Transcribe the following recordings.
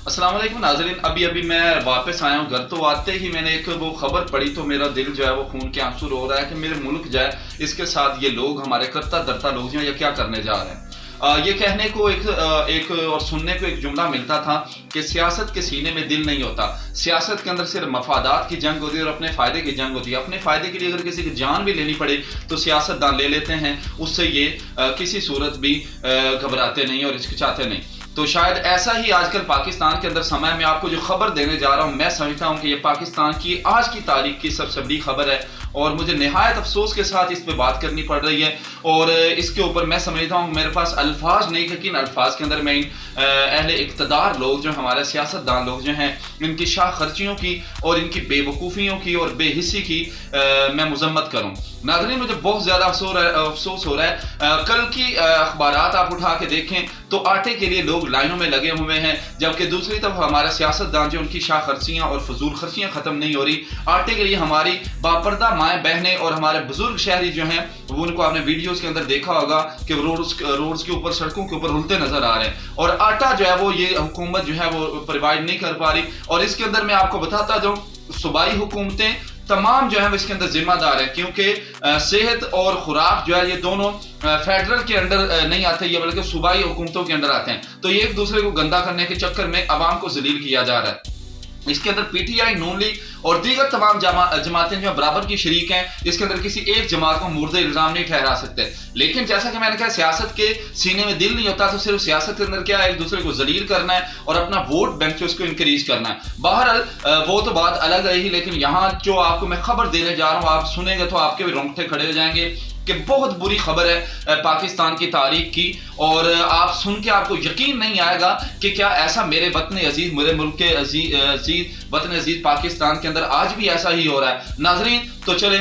अस्सलाम वालेकुम नाज़रीन, अभी अभी मैं वापस आया हूँ घर। तो आते ही मैंने एक वो खबर पढ़ी तो मेरा दिल जो है वो खून के आंसू रो रहा है कि मेरे मुल्क जो है इसके साथ ये लोग, हमारे करता धरता लोग जो है ये क्या करने जा रहे हैं। ये कहने को एक और सुनने को एक जुमला मिलता था कि सियासत के सीने में दिल नहीं होता, सियासत के अंदर सिर्फ मफादात की जंग होती है और अपने फायदे की जंग होती है। अपने फायदे के लिए अगर किसी की जान भी लेनी पड़े तो सियासतदान ले लेते हैं, उससे ये किसी सूरत भी घबराते नहीं और हिचकिचाते नहीं। तो शायद ऐसा ही आजकल पाकिस्तान के अंदर समय में आपको जो खबर देने जा रहा हूं, मैं समझता हूं कि ये पाकिस्तान की आज की तारीख की सबसे बड़ी खबर है और मुझे निहायत अफसोस के साथ इस पे बात करनी पड़ रही है। और इसके ऊपर मैं समझता हूँ मेरे पास अल्फाज नहीं कि किन अल्फाज के अंदर मैं इन अहले इक़्तिदार लोग जो हमारे सियासतदान लोग जो हैं इनकी शाह खर्चियों की और इनकी बेवकूफ़ियों की और बेहिस्सी की मैं मजम्मत करूँ। नाज़रीन, मुझे बहुत ज़्यादा अफसोस हो रहा है। कल की अखबारात आप उठा के देखें तो आटे के लिए लोग लाइनों में लगे हुए हैं, जबकि दूसरी तरफ हमारे सियासतदान जो उनकी शाह खर्चियाँ और फजूल खर्चियाँ ख़त्म नहीं हो रही। आटे के लिए हमारी बापर्दा माएँ बहनें और हमारे बुजुर्ग शहरी जो हैं वो, उनको आपने वीडियोस के अंदर देखा होगा कि रोड्स के ऊपर, सड़कों के ऊपर रुलते नजर आ रहे हैं और आटा जो है वो ये हुकूमत जो है वो प्रोवाइड नहीं कर पा रही। और इसके अंदर मैं आपको बताता जाऊं, सूबाई हुकूमतें तमाम जो है वो इसके अंदर जिम्मेदार है, क्योंकि सेहत और खुराक जो है ये दोनों फेडरल के अंडर नहीं आते, ये बल्कि सूबाई हुकूमतों के अंडर आते हैं। तो ये एक दूसरे को गंदा करने के चक्कर में अवाम को जलील किया जा रहा है। इसके अंदर पीटीआई, नून लीग और दीगर तमाम जमातें जो बराबर की शरीक हैं। इसके अंदर किसी एक जमात को मुर्दे इल्जाम नहीं ठहरा सकते। लेकिन जैसा कि मैंने कहा, सियासत के सीने में दिल नहीं होता तो सिर्फ सियासत के अंदर क्या है, एक दूसरे को जलील करना है और अपना वोट बैंक जो उसको इंक्रीज करना है। बहरहाल वो तो बात अलग रही, लेकिन यहाँ जो आपको मैं खबर देने जा रहा हूँ, आप सुनेंगे तो आपके भी रोंगटे खड़े हो जाएंगे कि बहुत बुरी खबर है पाकिस्तान की तारीख की। और आप सुन के आपको यकीन नहीं आएगा कि क्या ऐसा मेरे वतन अजीज, मेरे मुल्क के अजीज वतन अजीज पाकिस्तान के अंदर आज भी ऐसा ही हो रहा है। नाजरीन, तो चले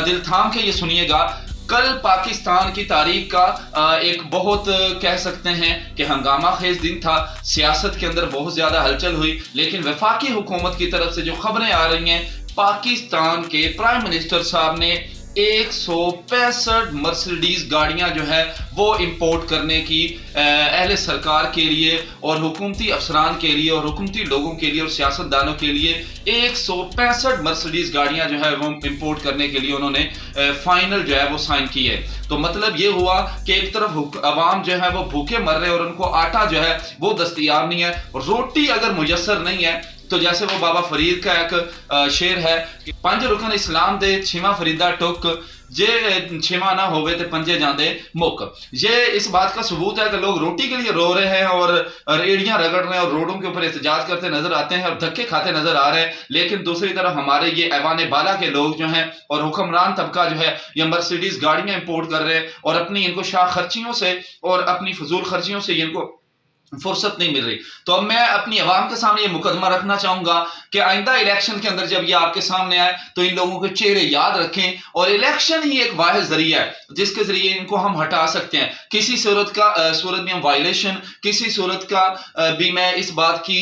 दिल थाम के ये सुनिएगा। कल पाकिस्तान की तारीख का एक बहुत कह सकते हैं कि हंगामा खेज दिन था। सियासत के अंदर बहुत ज्यादा हलचल हुई, लेकिन वफाकी हुकूमत की तरफ से जो खबरें आ रही हैं, पाकिस्तान के प्राइम मिनिस्टर साहब ने 165 मर्सिडीज गाड़ियां जो है वो इंपोर्ट करने की अहले सरकार के लिए और हुकूमती अफसरान के लिए और हुकूमती लोगों के लिए और सियासतदानों के लिए 165 मर्सिडीज गाड़ियां जो है वो इंपोर्ट करने के लिए उन्होंने फाइनल जो है वो साइन की है। तो मतलब ये हुआ कि एक तरफ अवाम जो है वो भूखे मर रहे हैं और उनको आटा जो है वो दस्तयाब नहीं है, रोटी अगर मुयसर नहीं है। तो जैसे वो बाबा फरीद का एक शेर है कि पंज रुकन इस्लाम दे छेवां फरीदा टुक, जे छेवां ना होवे ते पंजे जांदे मुक। ये इस बात का सबूत है कि लोग रोटी के लिए रो रहे हैं और रेड़ियां रगड़ रहे हैं और रोडों के ऊपर एहतजाज करते नजर आते हैं और धक्के खाते नजर आ रहे हैं। लेकिन दूसरी तरफ हमारे ये ऐवान बाला के लोग जो हैं और हुक्मरान तबका जो है ये मर्सिडीज गाड़ियां इंपोर्ट कर रहे हैं और अपनी इनको शाह खर्चियों से और अपनी फजूल खर्चियों से इनको फुर्सत नहीं मिल रही। तो अब मैं अपनी आवाम के सामने ये मुकदमा रखना चाहूंगा कि आइंदा इलेक्शन के अंदर जब ये आपके सामने आए तो इन लोगों के चेहरे याद रखें और इलेक्शन ही एक वाहिद जरिया है जिसके जरिए इनको हम हटा सकते हैं। किसी सूरत में हम वायलेशन, किसी सूरत का भी मैं इस बात की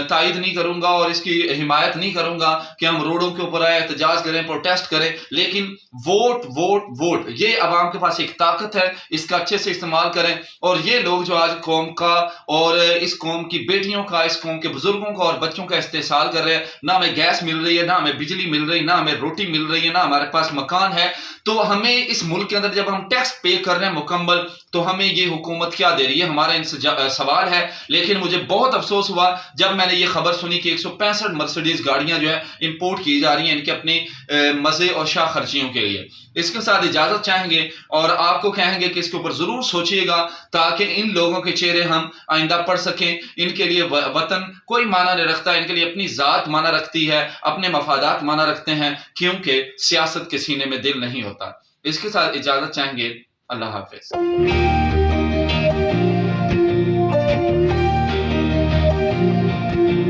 तायद नहीं करूंगा और इसकी हिमायत नहीं करूंगा कि हम रोडों के ऊपर आए, एहतजाज करें, प्रोटेस्ट करें। लेकिन वोट वोट वोट, ये आवाम के पास एक ताकत है, इसका अच्छे से इस्तेमाल करें। और ये लोग जो आज कौम का और इस कौम की बेटियों का, इस कौम के बुजुर्गों का और बच्चों का इस्तेसाल कर रहे हैं, ना हमें गैस मिल रही है, ना हमें बिजली मिल रही है, ना हमें रोटी मिल रही है, ना हमारे पास मकान है। तो हमें इस मुल्क के अंदर जब हम टैक्स पे कर रहे हैं मुकम्मल, तो हमें ये हुकूमत क्या दे रही है, हमारा इनसे सवाल है। लेकिन मुझे बहुत अफसोस हुआ जब मैंने ये खबर सुनी कि 165 मर्सिडीज गाड़ियां जो है इंपोर्ट की जा रही हैं इनके अपने मजे और शाह खर्चियों के लिए। इसके साथ इजाजत चाहेंगे और आपको कहेंगे कि इसके ऊपर जरूर सोचिएगा ताकि इन लोगों के चेहरे हम आइंदा पढ़ सकें। इनके लिए वतन कोई माना नहीं रखता, इनके लिए अपनी जात माना रखती है, अपने मफादात माना रखते हैं, क्योंकि सियासत के सीने में दिल नहीं होता। इसके साथ इजाजत चाहेंगे। अल्लाह हाफिज।